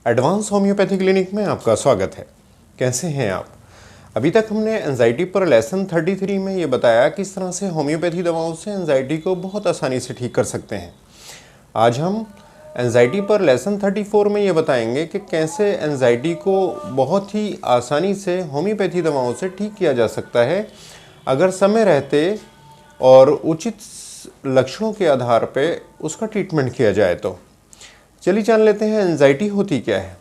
Advance homeopathy clinic में आपका स्वागत है। कैसे हैं आप? अभी तक हमने एंजाइटी पर लेसन 33 में ये बताया किस तरह से होम्योपैथी दवाओं से एंजाइटी को बहुत आसानी से ठीक कर सकते हैं। आज हम एंजाइटी पर लेसन 34 में ये बताएंगे कि कैसे एंजाइटी को बहुत ही आसानी से होम्योपैथी दवाओं से ठीक किया जा सकता है, अगर समय रहते और उचित लक्षणों के आधार पर उसका ट्रीटमेंट किया जाए तो। चलिए जान लेते हैं एंजाइटी होती क्या है।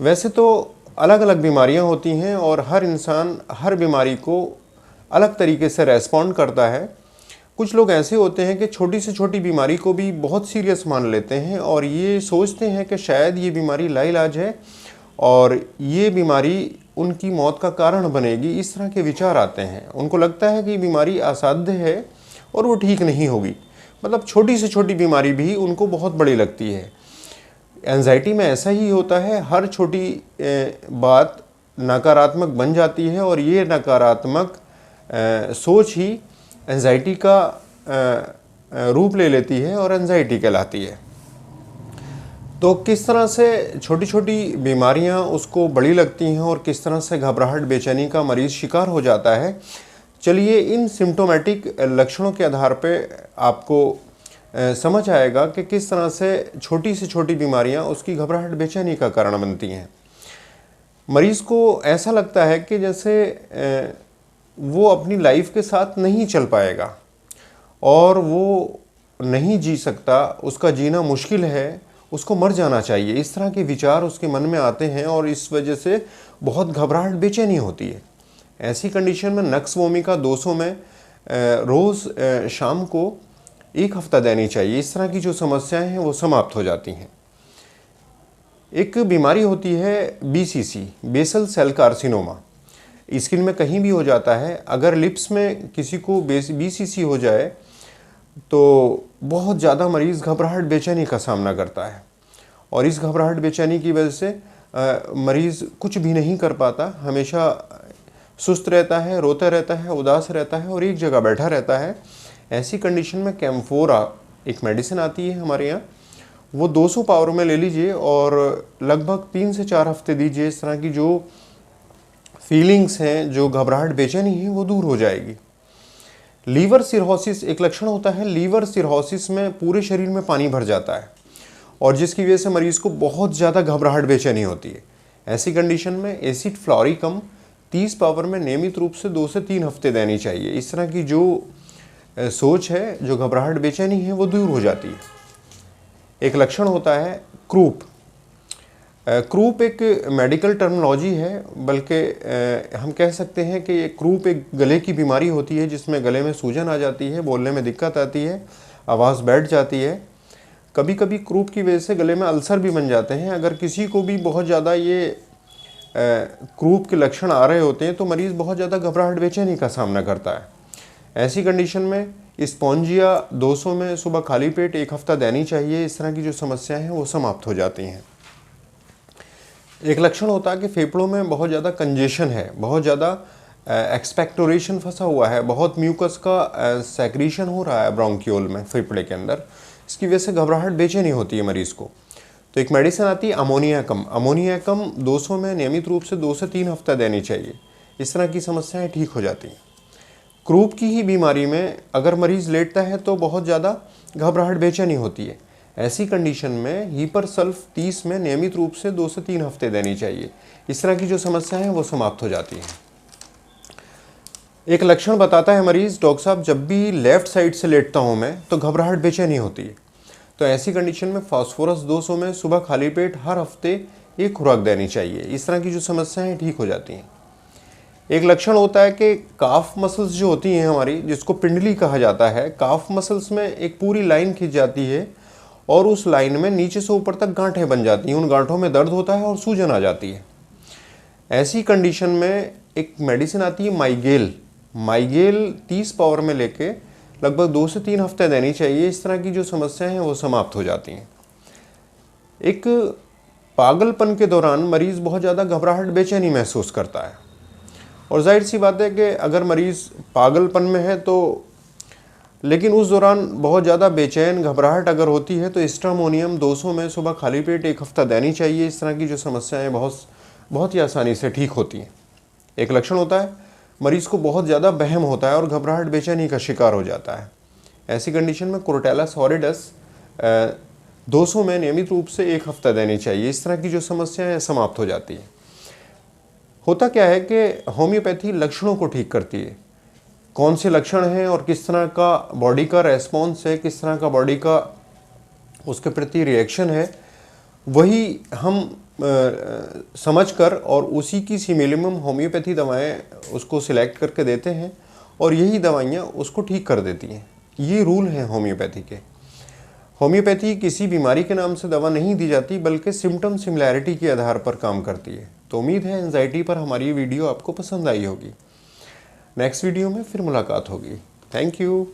वैसे तो अलग अलग बीमारियां होती हैं और हर इंसान हर बीमारी को अलग तरीके से रेस्पॉन्ड करता है। कुछ लोग ऐसे होते हैं कि छोटी से छोटी बीमारी को भी बहुत सीरियस मान लेते हैं और ये सोचते हैं कि शायद ये बीमारी लाइलाज है और ये बीमारी उनकी मौत का कारण बनेगी। इस तरह के विचार आते हैं। उनको लगता है कि बीमारी असाध्य है और वो ठीक नहीं होगी। मतलब छोटी से छोटी बीमारी भी उनको बहुत बड़ी लगती है। एंजाइटी में ऐसा ही होता है, हर छोटी बात नकारात्मक बन जाती है और ये नकारात्मक सोच ही एंजाइटी का रूप ले लेती है और एंजाइटी कहलाती है। तो किस तरह से छोटी छोटी बीमारियां उसको बड़ी लगती हैं और किस तरह से घबराहट बेचैनी का मरीज शिकार हो जाता है, चलिए इन सिम्टोमेटिक लक्षणों के आधार पे आपको समझ आएगा कि किस तरह से छोटी बीमारियां उसकी घबराहट बेचैनी का कारण बनती हैं। मरीज़ को ऐसा लगता है कि जैसे वो अपनी लाइफ के साथ नहीं चल पाएगा और वो नहीं जी सकता, उसका जीना मुश्किल है, उसको मर जाना चाहिए। इस तरह के विचार उसके मन में आते हैं और इस वजह से बहुत घबराहट बेचैनी होती है। ऐसी कंडीशन में नक्स वोमिका 200 में रोज़ शाम को 1 हफ्ता देनी चाहिए। इस तरह की जो समस्याएं हैं वो समाप्त हो जाती हैं। एक बीमारी होती है BCC, basal cell carcinoma. Skin में कहीं भी हो जाता है। अगर लिप्स में किसी को BCC हो जाए तो बहुत ज़्यादा मरीज़ घबराहट बेचैनी का सामना करता है और इस घबराहट बेचैनी की वजह से मरीज़ कुछ भी नहीं कर पाता, हमेशा सुस्त रहता है, रोता रहता है, उदास रहता है और एक जगह बैठा रहता है। ऐसी कंडीशन में कैम्फोरा एक मेडिसिन आती है हमारे यहाँ, वो 200 पावर में ले लीजिए और लगभग 3 से 4 हफ्ते दीजिए। इस तरह की जो फीलिंग्स हैं, जो घबराहट बेचैनी है, वो दूर हो जाएगी। लीवर सिरहोसिस एक लक्षण होता है। लीवर सिरहोसिस में पूरे शरीर में पानी भर जाता है और जिसकी वजह से मरीज़ को बहुत ज़्यादा घबराहट बेचैनी होती है। ऐसी कंडीशन में एसिड फ्लोरिकम 30 पावर में नियमित रूप से 2 से 3 हफ्ते देनी चाहिए। इस तरह की जो सोच है, जो घबराहट बेचैनी है, वो दूर हो जाती है। एक लक्षण होता है क्रूप। क्रूप एक मेडिकल टर्मिनोलॉजी है, बल्कि हम कह सकते हैं कि ये क्रूप एक गले की बीमारी होती है जिसमें गले में सूजन आ जाती है, बोलने में दिक्कत आती है, आवाज़ बैठ जाती है। कभी कभी क्रूप की वजह से गले में अल्सर भी बन जाते हैं। अगर किसी को भी बहुत ज़्यादा ये क्रूप के लक्षण आ रहे होते हैं तो मरीज़ बहुत ज़्यादा घबराहट बेचैनी का सामना करता है। ऐसी कंडीशन में स्पॉन्जिया 200 में सुबह खाली पेट 1 हफ्ता देनी चाहिए। इस तरह की जो समस्याएं हैं वो समाप्त हो जाती हैं। एक लक्षण होता है कि फेफड़ों में बहुत ज़्यादा कंजेशन है, बहुत ज़्यादा एक्सपेक्टोरेशन फंसा हुआ है, बहुत म्यूकस का सेक्रीशन हो रहा है ब्रोंकियोल में, फेफड़े के अंदर। इसकी वजह से घबराहट बेचैनी होती है मरीज़ को। तो एक मेडिसिन आती है अमोनियाकम। अमोनियाकम 200 में नियमित रूप से 2 से 3 हफ्ता देनी चाहिए। इस तरह की समस्याएं ठीक हो जाती हैं। क्रूप की ही बीमारी में अगर मरीज़ लेटता है तो बहुत ज़्यादा घबराहट बेचैनी होती है। ऐसी कंडीशन में हीपरसल्फ 30 में नियमित रूप से 2 से 3 हफ्ते देनी चाहिए। इस तरह की जो समस्याएं हैं वो समाप्त हो जाती हैं। एक लक्षण बताता है मरीज़, डॉक्टर साहब जब भी लेफ़्ट साइड से लेटता हूँ मैं तो घबराहट बेचैनी होती है। तो ऐसी कंडीशन में फास्फोरस 200 में सुबह खाली पेट हर हफ्ते 1 खुराक देनी चाहिए। इस तरह की जो समस्याएं ठीक हो जाती हैं। एक लक्षण होता है कि काफ मसल्स जो होती हैं हमारी, जिसको पिंडली कहा जाता है, काफ मसल्स में एक पूरी लाइन खिंच जाती है और उस लाइन में नीचे से ऊपर तक गांठें बन जाती हैं। उन गांठों में दर्द होता है और सूजन आ जाती है। ऐसी कंडीशन में एक मेडिसिन आती है माइगेल। माइगेल 30 पावर में लेके लगभग 2 से 3 हफ्ते देनी चाहिए। इस तरह की जो समस्याएं हैं वो समाप्त हो जाती हैं। एक पागलपन के दौरान मरीज़ बहुत ज़्यादा घबराहट बेचैनी महसूस करता है और जाहिर सी बात है कि अगर मरीज़ पागलपन में है तो लेकिन उस दौरान बहुत ज़्यादा बेचैन घबराहट अगर होती है तो एस्ट्रामोनियम 200 में सुबह खाली पेट 1 हफ्ता देनी चाहिए। इस तरह की जो समस्याएं बहुत ही आसानी से ठीक होती हैं। एक लक्षण होता है मरीज़ को बहुत ज़्यादा वहम होता है और घबराहट बेचैनी का शिकार हो जाता है। ऐसी कंडीशन में कुरोटेला सॉलिडस 200 में नियमित रूप से 1 हफ्ता देनी चाहिए। इस तरह की जो समस्याएं समाप्त हो जाती है। होता क्या है कि होम्योपैथी लक्षणों को ठीक करती है। कौन से लक्षण हैं और किस तरह का बॉडी का रेस्पॉन्स है, किस तरह का बॉडी का उसके प्रति रिएक्शन है, वही हम समझकर और उसी की सिमिलियम होम्योपैथी दवाएं उसको सिलेक्ट करके देते हैं और यही दवाइयाँ उसको ठीक कर देती हैं। ये रूल हैं होम्योपैथी के। होम्योपैथी किसी बीमारी के नाम से दवा नहीं दी जाती बल्कि सिम्टम सिमिलैरिटी के आधार पर काम करती है। तो उम्मीद है एंजाइटी पर हमारी ये वीडियो आपको पसंद आई होगी। नेक्स्ट वीडियो में फिर मुलाकात होगी। Thank you.